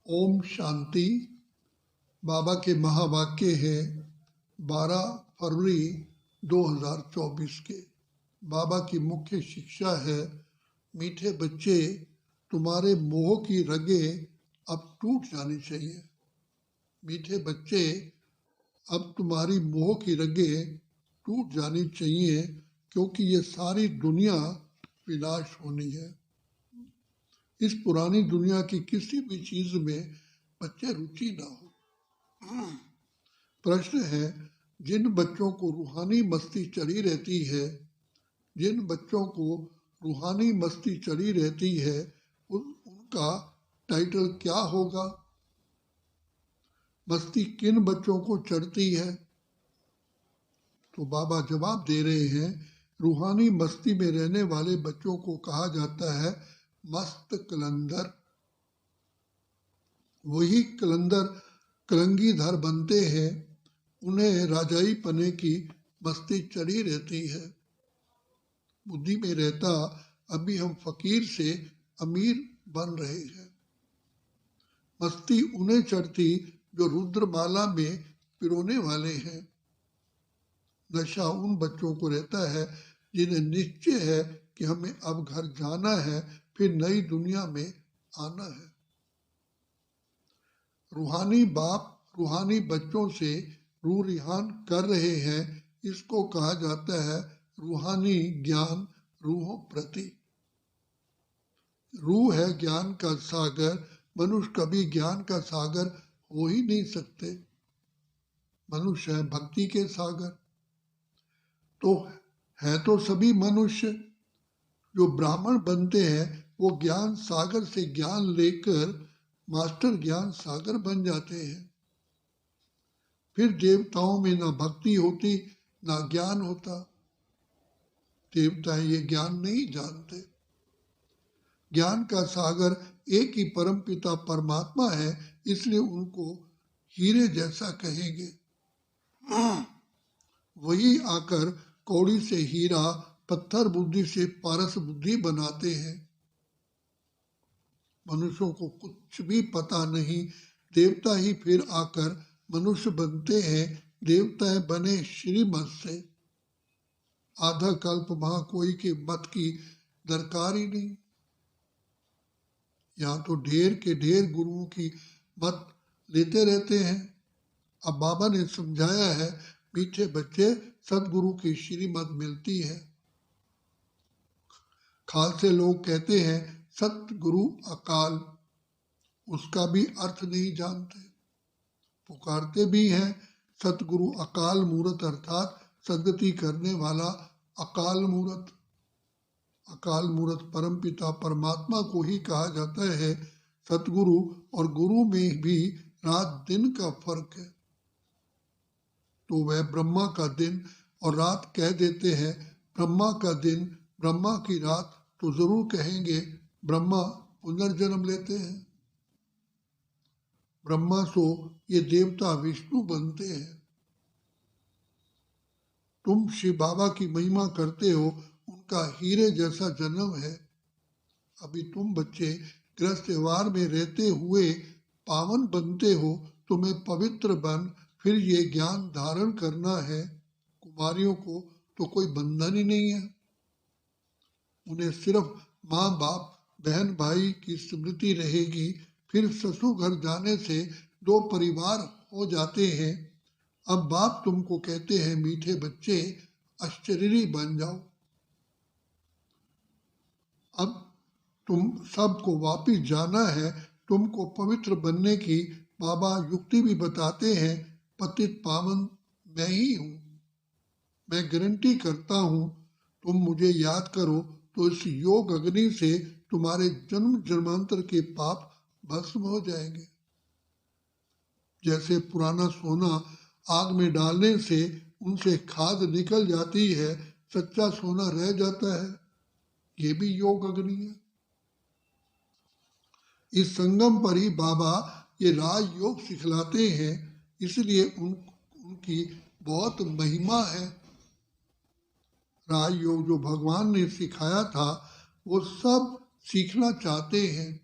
ओम शांति। बाबा के महावाक्य है 12 फरवरी 2024 के। बाबा की मुख्य शिक्षा है, मीठे बच्चे, तुम्हारे मोह की रगें अब टूट जानी चाहिए। मीठे बच्चे, अब तुम्हारी मोह की रगें टूट जानी चाहिए, क्योंकि ये सारी दुनिया विनाश होनी है। इस पुरानी दुनिया की किसी भी चीज में बच्चे रुचि ना हो। प्रश्न है, जिन बच्चों को रूहानी मस्ती चढ़ी रहती है, जिन बच्चों को रूहानी मस्ती चढ़ी रहती है, उनका टाइटल क्या होगा? मस्ती किन बच्चों को चढ़ती है? तो बाबा जवाब दे रहे हैं, रूहानी मस्ती में रहने वाले बच्चों को कहा जाता है मस्त कलंदर। वही कलंदर कलंगीधर बनते हैं, उन्हें राजाई पने की मस्ती चढ़ी रहती है। बुद्धि में रहता अभी हम फकीर से अमीर बन रहे हैं। मस्ती उन्हें चढ़ती जो रुद्रमाला में पिरोने वाले हैं। नशा उन बच्चों को रहता है जिन्हें निश्चय है कि हमें अब घर जाना है, फिर नई दुनिया में आना है। रूहानी बाप रूहानी बच्चों से रूह रिहान कर रहे हैं, इसको कहा जाता है रूहानी ज्ञान रूहों प्रति। रूह है ज्ञान का सागर, मनुष्य कभी ज्ञान का सागर हो ही नहीं सकते। मनुष्य है भक्ति के सागर। तो है तो सभी मनुष्य, जो ब्राह्मण बनते हैं वो ज्ञान सागर से ज्ञान लेकर मास्टर ज्ञान सागर बन जाते हैं। फिर देवताओं में ना भक्ति होती ना ज्ञान होता। देवता ये ज्ञान नहीं जानते। ज्ञान का सागर एक ही परम पिता परमात्मा है, इसलिए उनको हीरे जैसा कहेंगे। वही आकर कौड़ी से हीरा, पत्थर बुद्धि से पारस बुद्धि बनाते हैं। मनुष्यों को कुछ भी पता नहीं, देवता ही फिर आकर मनुष्य बनते हैं। देवता बने श्रीमत से। आधा कल्प वहां कोई के मत की दरकार ही नहीं। यहाँ तो ढेर के ढेर गुरुओं की मत लेते रहते हैं। अब बाबा ने समझाया है, मीठे बच्चे, सदगुरु की श्रीमत मिलती है। खालसे लोग कहते हैं सतगुरु अकाल, उसका भी अर्थ नहीं जानते। पुकारते भी हैं सतगुरु अकाल मूरत, अर्थात सदगति करने वाला अकाल मूरत। अकाल मूरत परमपिता परमात्मा को ही कहा जाता है। सतगुरु और गुरु में भी रात दिन का फर्क है। तो वह ब्रह्मा का दिन और रात कह देते हैं। ब्रह्मा का दिन, ब्रह्मा की रात तो जरूर कहेंगे। ब्रह्मा पुनर्जन्म लेते हैं। ब्रह्मा सो ये देवता विष्णु बनते हैं। तुम शिव बाबा की महिमा करते हो, उनका हीरे जैसा जन्म है। अभी तुम बच्चे गृहस्थ व्यवहार में रहते हुए पावन बनते हो। तुम्हें पवित्र बन फिर ये ज्ञान धारण करना है। कुमारियों को तो कोई बंधन ही नहीं है। उन्हें सिर्फ माँ बाप बहन भाई की स्मृति रहेगी। फिर ससुर घर जाने से दो परिवार हो जाते हैं। अब बाप तुमको कहते हैं, मीठे बच्चे, आश्चर्य बन जाओ। अब तुम सबको वापिस जाना है। तुमको पवित्र बनने की बाबा युक्ति भी बताते हैं। पतित पावन मैं ही हूँ। मैं गारंटी करता हूँ, तुम मुझे याद करो तो इस योग अग्नि से तुम्हारे जन्म जन्मांतर के पाप भस्म हो जाएंगे। जैसे पुराना सोना आग में डालने से उनसे खाद निकल जाती है, सच्चा सोना रह जाता है। ये भी योग अग्नि है। इस संगम पर ही बाबा ये राजयोग सिखलाते हैं, इसलिए उनकी बहुत महिमा है। राजयोग जो भगवान ने सिखाया था वो सब सीखना चाहते हैं।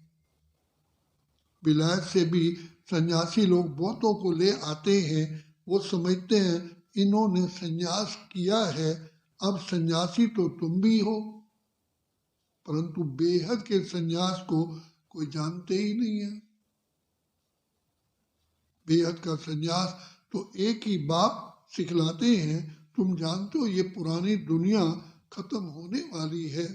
विलायत से भी सन्यासी लोग बहुतों को ले आते हैं। वो समझते हैं इन्होंने सन्यास किया है, अब सन्यासी तो तुम भी हो, परंतु बेहद के सन्यास को कोई जानते ही नहीं है। बेहद का सन्यास तो एक ही बाप सिखलाते हैं, तुम जानते हो ये पुरानी दुनिया खत्म होने वाली है,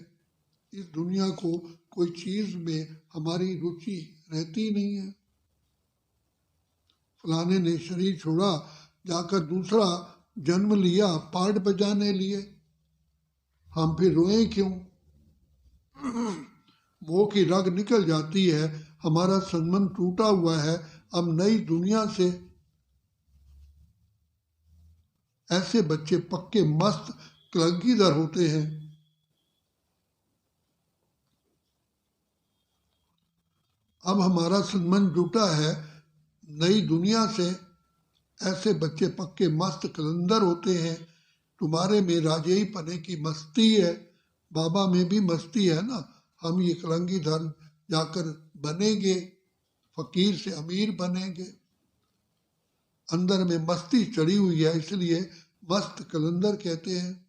इस दुनिया को कोई चीज में हमारी रुचि रहती नहीं है। फलाने ने शरीर छोड़ा, जाकर दूसरा जन्म लिया पार्ट बजाने लिए, हम फिर रोए क्यों? मोह की रग निकल जाती है, हमारा संबंध टूटा हुआ है, अब नई दुनिया से। ऐसे बच्चे पक्के मस्त कलंकीधर होते हैं। अब हमारा संबंध जुटा है नई दुनिया से, ऐसे बच्चे पक्के मस्त कलंदर होते हैं। तुम्हारे में राजेई पने की मस्ती है, बाबा में भी मस्ती है ना, हम ये कलंकीधर जाकर बनेंगे, फकीर से अमीर बनेंगे। अंदर में मस्ती चढ़ी हुई है, इसलिए मस्त कलंदर कहते हैं।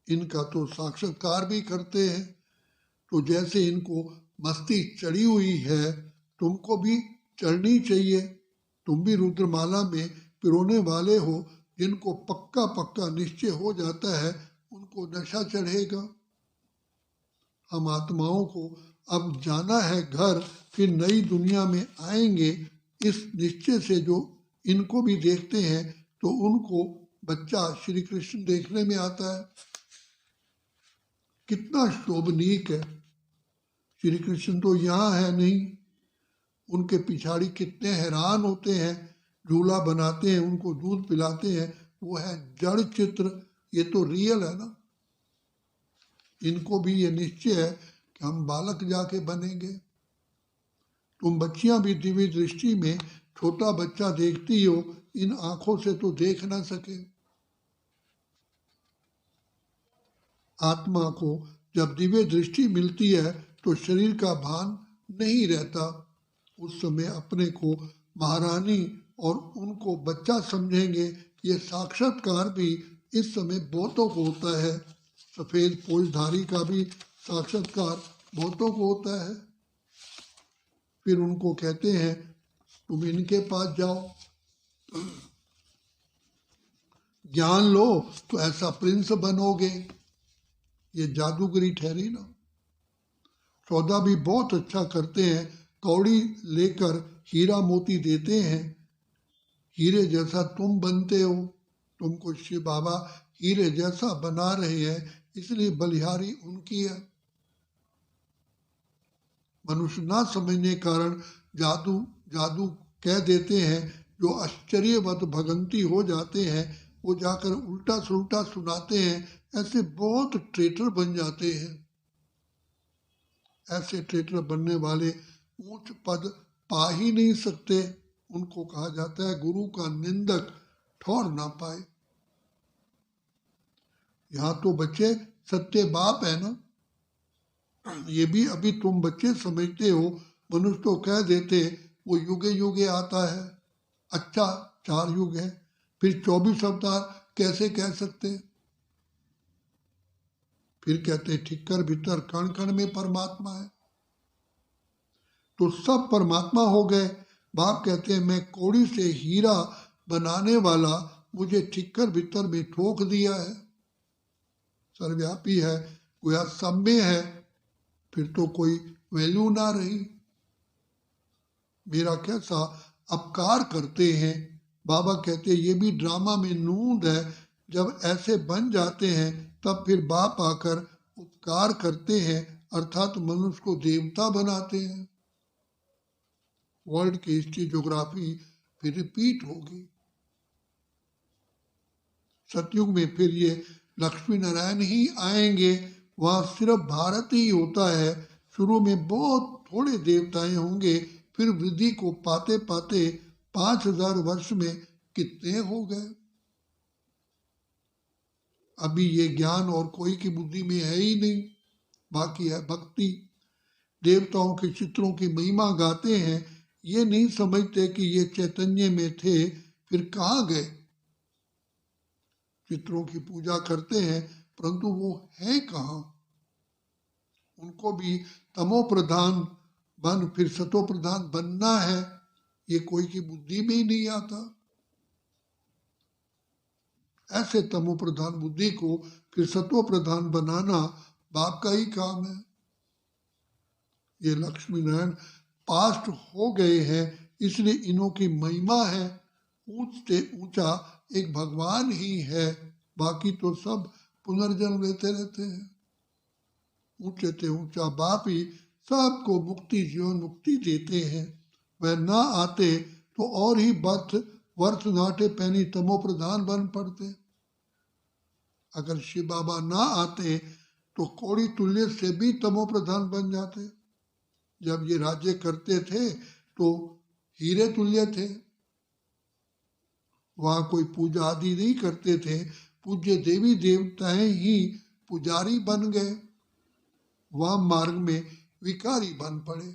इनका तो साक्षात्कार भी करते हैं। तो जैसे इनको मस्ती चढ़ी हुई है, तुमको भी चढ़नी चाहिए। तुम भी रुद्रमाला में पिरोने वाले हो, जिनको पक्का पक्का निश्चय हो जाता है उनको नशा चढ़ेगा। हम आत्माओं को अब जाना है घर, फिर नई दुनिया में आएंगे। इस निश्चय से जो इनको भी देखते हैं तो उनको बच्चा श्री कृष्ण देखने में आता है। कितना शोभनीक है, श्री कृष्ण तो यहाँ है नहीं, उनके पिछाड़ी कितने हैरान होते हैं, झूला बनाते हैं, उनको दूध पिलाते हैं, वो है जड़ चित्र, ये तो रियल है ना। इनको भी ये निश्चय है कि हम बालक जाके बनेंगे। तुम बच्चियां भी दिव्य दृष्टि में छोटा बच्चा देखती हो, इन आंखों से तो देख ना सके। आत्मा को जब दिव्य दृष्टि मिलती है तो शरीर का भान नहीं रहता। उस समय अपने को महारानी और उनको बच्चा समझेंगे। ये साक्षात्कार भी इस समय बहुतों को होता है। सफेद पोषधारी का भी साक्षात्कार बहुतों को होता है। फिर उनको कहते हैं तुम इनके पास जाओ, ज्ञान लो तो ऐसा प्रिंस बनोगे। ये जादूगरी ठहरी ना। सौदा भी बहुत अच्छा करते हैं, कौड़ी लेकर हीरा मोती देते हैं। हीरे जैसा तुम बनते हो, तुमको शिव बाबा हीरे जैसा बना रहे हैं, इसलिए बलिहारी उनकी है। मनुष्य ना समझने कारण जादू जादू कह देते हैं, जो आश्चर्यवत भगंती हो जाते हैं, वो जाकर उल्टा सुल्टा सुनाते हैं, ऐसे बहुत ट्रेटर बन जाते हैं। ऐसे ट्रेटर बनने वाले ऊंच पद पा ही नहीं सकते, उनको कहा जाता है गुरु का निंदक ठौर ना पाए। यहाँ तो बच्चे सत्य बाप है ना, ये भी अभी तुम बच्चे समझते हो। मनुष्य तो कह देते वो युगे युगे आता है, अच्छा 4 युग है, फिर 24 अवतार कैसे कह सकते? फिर कहते ठिक्कर भीतर कण कण में परमात्मा है, तो सब परमात्मा हो गए। बाप कहते हैं मैं कौड़ी से हीरा बनाने वाला, मुझे ठिक्कर भीतर में ठोक दिया है। सर्वव्यापी है, गोया सब में है, फिर तो कोई वैल्यू ना रही। मेरा कैसा अपकार करते हैं। बाबा कहते हैं ये भी ड्रामा में नूंद है, जब ऐसे बन जाते हैं तब फिर बाप आकर उपकार करते हैं, अर्थात मनुष्य को देवता बनाते हैं। वर्ल्ड की हिस्ट्री ज्योग्राफी फिर रिपीट होगी। सतयुग में फिर ये लक्ष्मी नारायण ही आएंगे, वहाँ सिर्फ भारत ही होता है। शुरू में बहुत थोड़े देवताएं होंगे, फिर वृद्धि को पाते पाते 5000 वर्ष में कितने हो गए। अभी ये ज्ञान और कोई की बुद्धि में है ही नहीं, बाकी है भक्ति। देवताओं के चित्रों की महिमा गाते हैं, ये नहीं समझते कि ये चैतन्य में थे, फिर कहाँ गए। चित्रों की पूजा करते हैं परंतु वो है कहाँ। उनको भी तमो प्रधान बन फिर सतो प्रधान बनना है, ये कोई की बुद्धि में ही नहीं आता। ऐसे तमो प्रधान बुद्धि को फिर सत्व प्रधान बनाना बाप का ही काम है। ये लक्ष्मी नारायण पास्ट हो गए हैं, इसलिए इन्हों की महिमा है। ऊंच से ऊंचा एक भगवान ही है, बाकी तो सब पुनर्जन्म लेते रहते हैं। ऊंचे से ऊंचा बाप ही सबको मुक्ति जीवन मुक्ति देते हैं। वह ना आते तो और ही वर्थ नाटे पैनी तमो प्रधान बन पड़ते। अगर शिव बाबा ना आते तो कौड़ी तुल्य से भी तमो प्रधान बन जाते। जब ये राज्य करते थे तो हीरे तुल्य थे, वहां कोई पूजा आदि नहीं करते थे, पूज्य देवी देवताएं ही पुजारी बन गए, वहां मार्ग में विकारी बन पड़े।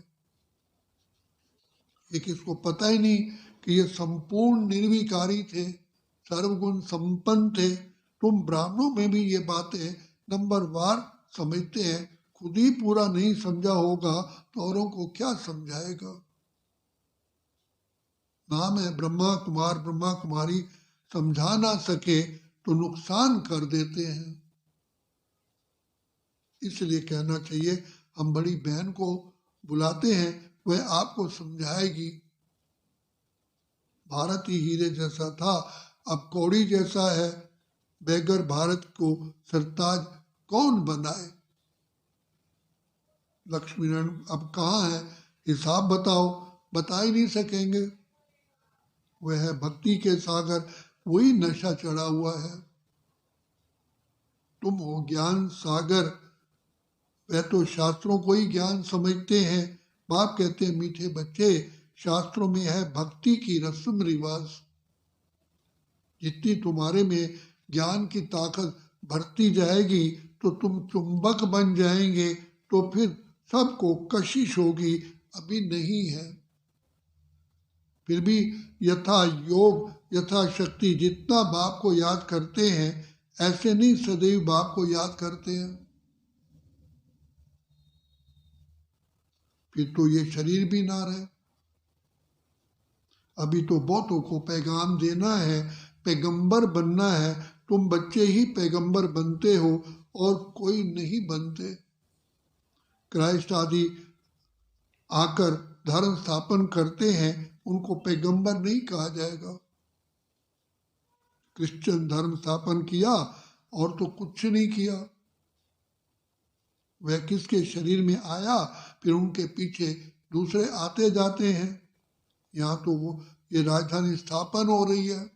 ये किसको पता ही नहीं कि ये संपूर्ण निर्विकारी थे, सर्वगुण संपन्न थे। तुम ब्राह्मणों में भी ये बातें नंबरवार समझते हैं, खुद ही पूरा नहीं समझा होगा तो औरों को क्या समझाएगा। नाम है ब्रह्मा कुमार ब्रह्मा कुमारी, समझा ना सके तो नुकसान कर देते हैं। इसलिए कहना चाहिए हम बड़ी बहन को बुलाते हैं, वह आपको समझाएगी। भारत ही हीरे जैसा था, अब कौड़ी जैसा है। बेगर भारत को सरताज कौन बनाए। लक्ष्मी नारायण अब कहाँ है, हिसाब बताओ, बता ही नहीं सकेंगे। वह है भक्ति के सागर, वही नशा चढ़ा हुआ है। तुम हो ज्ञान सागर, वह तो शास्त्रों को ही ज्ञान समझते हैं। बाप कहते हैं मीठे बच्चे, शास्त्रों में है भक्ति की रस्म रिवाज। जितनी तुम्हारे में ज्ञान की ताकत बढ़ती जाएगी तो तुम चुंबक बन जाएंगे, तो फिर सबको कशिश होगी। अभी नहीं है, फिर भी यथा योग यथा शक्ति जितना बाप को याद करते हैं, ऐसे नहीं सदैव बाप को याद करते हैं। फिर तो ये शरीर भी ना रहे। अभी तो बहुतों को पैगाम देना है, पैगंबर बनना है। तुम बच्चे ही पैगंबर बनते हो और कोई नहीं बनते। क्राइस्ट आदि आकर धर्म स्थापन करते हैं, उनको पैगंबर नहीं कहा जाएगा। क्रिश्चियन धर्म स्थापन किया और तो कुछ नहीं किया। वह किसके शरीर में आया, फिर उनके पीछे दूसरे आते जाते हैं। यहाँ तो वो ये राजधानी स्थापन हो रही है।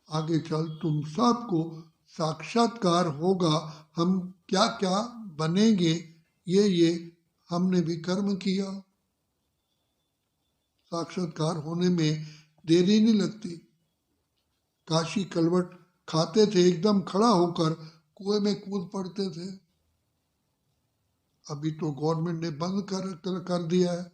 आगे चल तुम सबको साक्षात्कार होगा, हम क्या क्या बनेंगे, ये हमने भी कर्म किया। साक्षात्कार होने में देरी नहीं लगती। काशी कलवट खाते थे, एकदम खड़ा होकर कुएं में कूद पड़ते थे। अभी तो गवर्नमेंट ने बंद कर दिया है।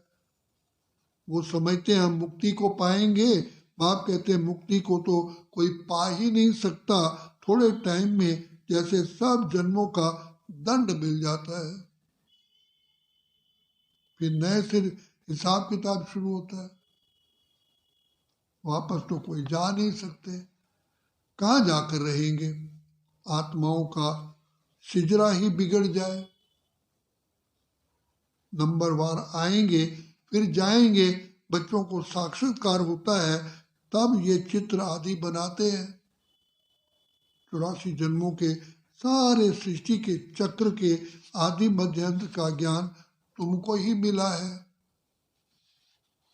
वो समझते हैं हम मुक्ति को पाएंगे। बाप कहते हैं मुक्ति को तो कोई पा ही नहीं सकता, थोड़े टाइम में जैसे सब जन्मों का दंड मिल जाता है। फिर नए सिर हिसाब किताब शुरू होता है। वापस तो कोई जा नहीं सकते, कहाँ जाकर रहेंगे। आत्माओं का सिजरा ही बिगड़ जाए। नंबरवार आएंगे फिर जाएंगे। बच्चों को साक्षात्कार होता है तब ये चित्र आदि बनाते हैं। 84 जन्मों के सारे सृष्टि के चक्र के आदि मध्यांत का ज्ञान तुमको ही मिला है।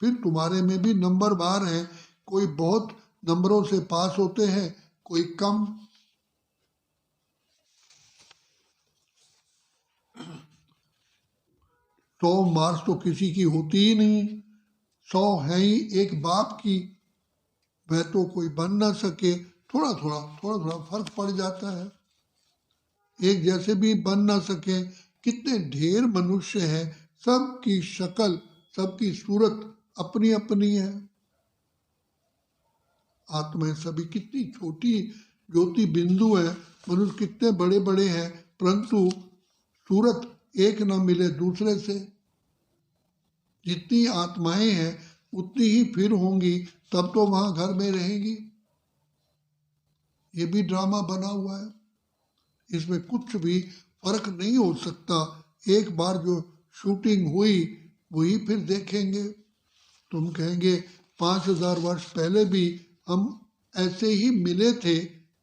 फिर तुम्हारे में भी नंबर बार हैं, कोई बहुत नंबरों से पास होते हैं, कोई कम। तो मार्क्स तो किसी की होती ही नहीं। 100 है ही एक बाप की, वह तो कोई बन ना सके। थोड़ा थोड़ा फर्क पड़ जाता है। एक जैसे भी बन ना सके। कितने ढेर मनुष्य हैं, सबकी शक्ल सबकी सूरत अपनी अपनी है। आत्माएं सभी कितनी छोटी ज्योति बिंदु है, मनुष्य कितने बड़े बड़े हैं, परंतु सूरत एक न मिले दूसरे से। जितनी आत्माएं हैं उतनी ही फिर होंगी, तब तो वहां घर में रहेंगी। ये भी ड्रामा बना हुआ है, इसमें कुछ भी फर्क नहीं हो सकता। एक बार जो शूटिंग हुई वही फिर देखेंगे। तुम कहेंगे 5000 वर्ष पहले भी हम ऐसे ही मिले थे,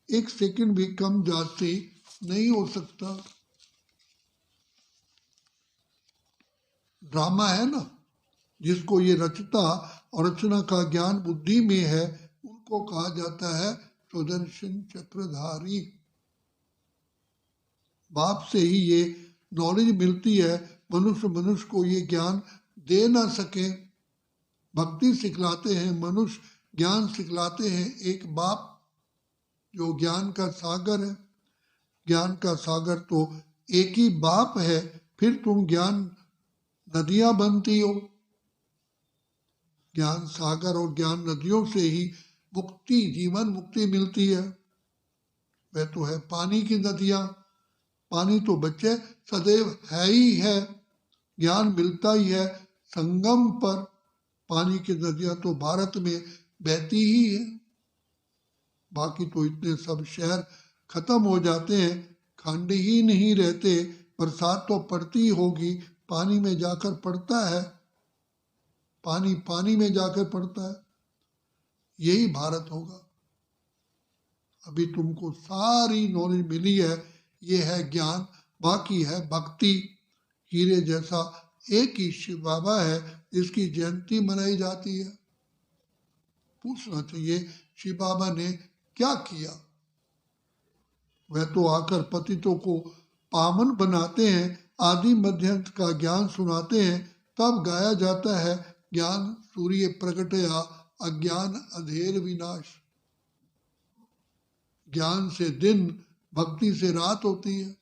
एक सेकंड भी कम जाती नहीं हो सकता। ड्रामा है ना। जिसको ये रचता और रचना का ज्ञान बुद्धि में है, उनको कहा जाता है सुदर्शन चक्रधारी। बाप से ही ये नॉलेज मिलती है, मनुष्य को ये ज्ञान दे ना सके। भक्ति सिखलाते हैं मनुष्य, ज्ञान सिखलाते हैं एक बाप जो ज्ञान का सागर है। ज्ञान का सागर तो एक ही बाप है, फिर तुम ज्ञान नदियां बनती हो। ज्ञान सागर और ज्ञान नदियों से ही मुक्ति, जीवन मुक्ति मिलती है। वह तो है पानी की नदियां। पानी तो बच्चे सदैव है ही है, ज्ञान मिलता ही है संगम पर। पानी की नदियां तो भारत में बहती ही है। बाकी तो इतने सब शहर खत्म हो जाते हैं, खंड ही नहीं रहते। बरसात तो पड़ती होगी, पानी में जाकर पड़ता है, पानी पानी में जाकर पड़ता है। यही भारत होगा। अभी तुमको सारी नॉलेज मिली है, ये है ज्ञान, बाकी है भक्ति। हीरे जैसा एक ही शिव बाबा है जिसकी जयंती मनाई जाती है। पूछना चाहिए शिव बाबा ने क्या किया। वह तो आकर पतितों को पावन बनाते हैं, आदि मध्य अंत का ज्ञान सुनाते हैं। तब गाया जाता है ज्ञान सूर्य प्रगटया, अज्ञान अधेर विनाश। ज्ञान से दिन, भक्ति से रात होती है।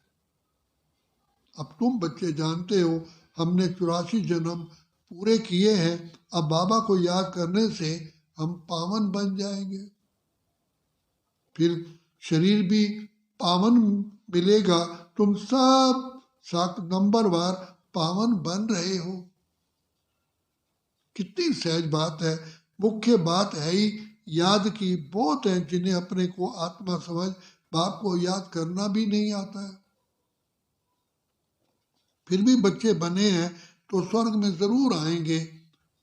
अब तुम बच्चे जानते हो, हमने 84 जन्म पूरे किए हैं। अब बाबा को याद करने से हम पावन बन जाएंगे, फिर शरीर भी पावन मिलेगा। तुम सब नंबरवार पावन बन रहे हो। कितनी सहज बात है। मुख्य बात है ही याद की। बहुत है जिन्हें अपने को आत्मा समझ बाप को याद करना भी नहीं आता है, फिर भी बच्चे बने हैं तो स्वर्ग में जरूर आएंगे।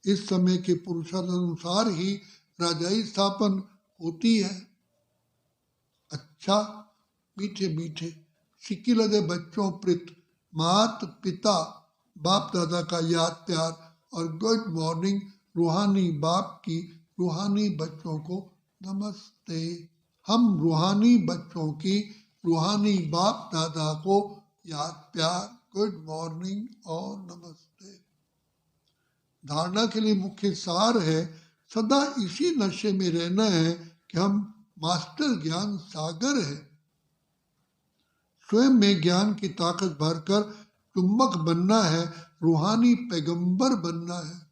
इस समय के पुरुषार्थ अनुसार ही राजाई स्थापन होती है। अच्छा, मीठे मीठे सिक्की लगे बच्चों प्रित, मात पिता बाप दादा का याद प्यार और गुड मॉर्निंग रूहानी बाप की रूहानी बच्चों को नमस्ते। हम रूहानी बच्चों की रूहानी बाप दादा को याद प्यार, गुड मॉर्निंग और नमस्ते। धारणा के लिए मुख्य सार है, सदा इसी नशे में रहना है कि हम मास्टर ज्ञान सागर है। स्वयं में ज्ञान की ताकत भरकर चुम्बक बनना है, रूहानी पैगंबर बनना है।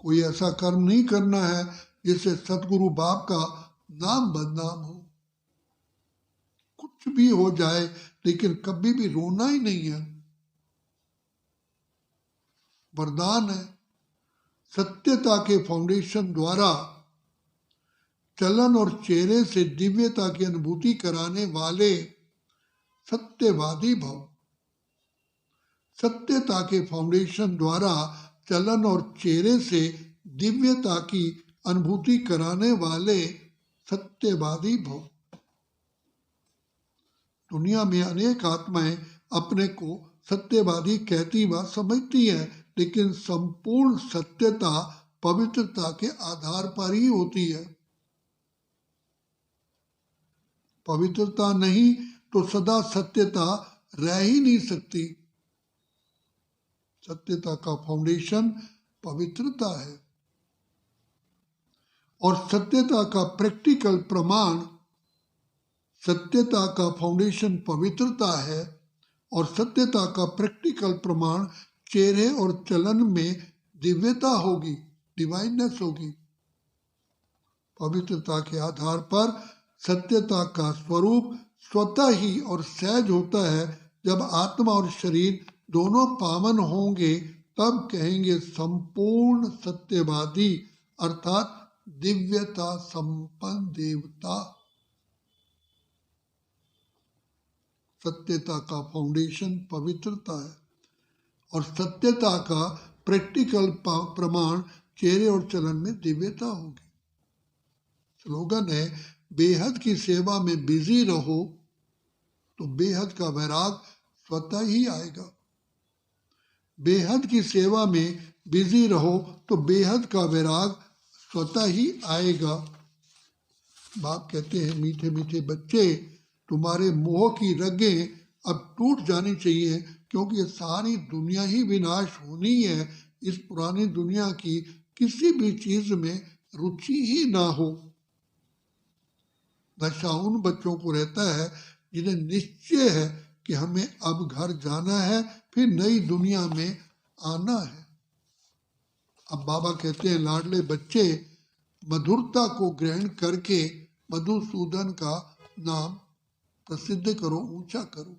कोई ऐसा कर्म नहीं करना है जिससे सतगुरु बाप का नाम बदनाम हो। कुछ भी हो जाए लेकिन कभी भी रोना ही नहीं है। वरदान है, सत्यता के फाउंडेशन द्वारा चलन और चेहरे से दिव्यता की अनुभूति कराने वाले सत्यवादी भव। सत्यता के फाउंडेशन द्वारा चलन और चेहरे से दिव्यता की अनुभूति कराने वाले सत्यवादी भव। दुनिया में अनेक आत्माएं अपने को सत्यवादी कहती व समझती हैं, लेकिन संपूर्ण सत्यता पवित्रता के आधार पर ही होती है। पवित्रता नहीं तो सदा सत्यता रह ही नहीं सकती। सत्यता का फाउंडेशन पवित्रता है और सत्यता का प्रैक्टिकल प्रमाण, सत्यता का फाउंडेशन पवित्रता है और सत्यता का प्रैक्टिकल प्रमाण चेहरे और चलन में दिव्यता होगी, डिवाइननेस होगी। पवित्रता के आधार पर सत्यता का स्वरूप स्वतः ही और सहज होता है। जब आत्मा और शरीर दोनों पावन होंगे तब कहेंगे संपूर्ण सत्यवादी अर्थात दिव्यता संपन्न देवता। सत्यता का फाउंडेशन पवित्रता है और सत्यता का प्रैक्टिकल प्रमाण चेहरे और चलन में दिव्यता होगी। स्लोगन है, बेहद की सेवा में बिजी रहो तो बेहद का वैराग स्वतः ही आएगा। बेहद की सेवा में बिजी रहो तो बेहद का वैराग स्वतः ही आएगा। बाप कहते हैं, मीठे मीठे बच्चे, तुम्हारे मोह की रगें अब टूट जानी चाहिए, क्योंकि ये सारी दुनिया ही विनाश होनी है। इस पुरानी दुनिया की किसी भी चीज में रुचि ही ना हो। नशा उन बच्चों को रहता है जिन्हें निश्चय है कि हमें अब घर जाना है, फिर नई दुनिया में आना है। अब बाबा कहते हैं, लाडले बच्चे, मधुरता को ग्रहण करके मधुसूदन का नाम प्रसिद्ध करो, ऊंचा करो।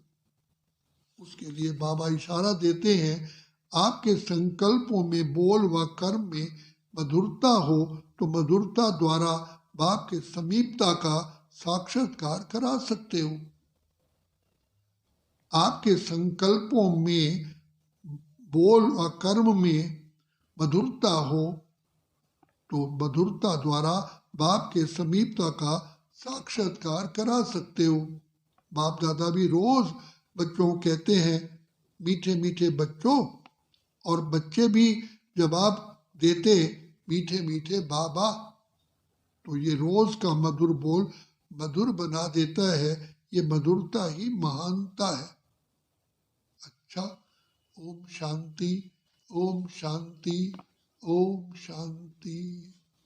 उसके लिए बाबा इशारा देते हैं, आपके संकल्पों में, बोल व कर्म में मधुरता हो तो मधुरता द्वारा बाप के समीपता का साक्षात्कार करा सकते हो। आपके संकल्पों में, बोल व कर्म में मधुरता हो तो मधुरता द्वारा बाप के समीपता का साक्षात्कार करा सकते हो। बाप दादा भी रोज बच्चों को कहते हैं, मीठे मीठे बच्चों, और बच्चे भी जवाब देते, मीठे मीठे बाबा। तो ये रोज का मधुर बोल मधुर बना देता है। ये मधुरता ही महानता है। अच्छा, ओम शांति, ओम शांति, ओम शांति।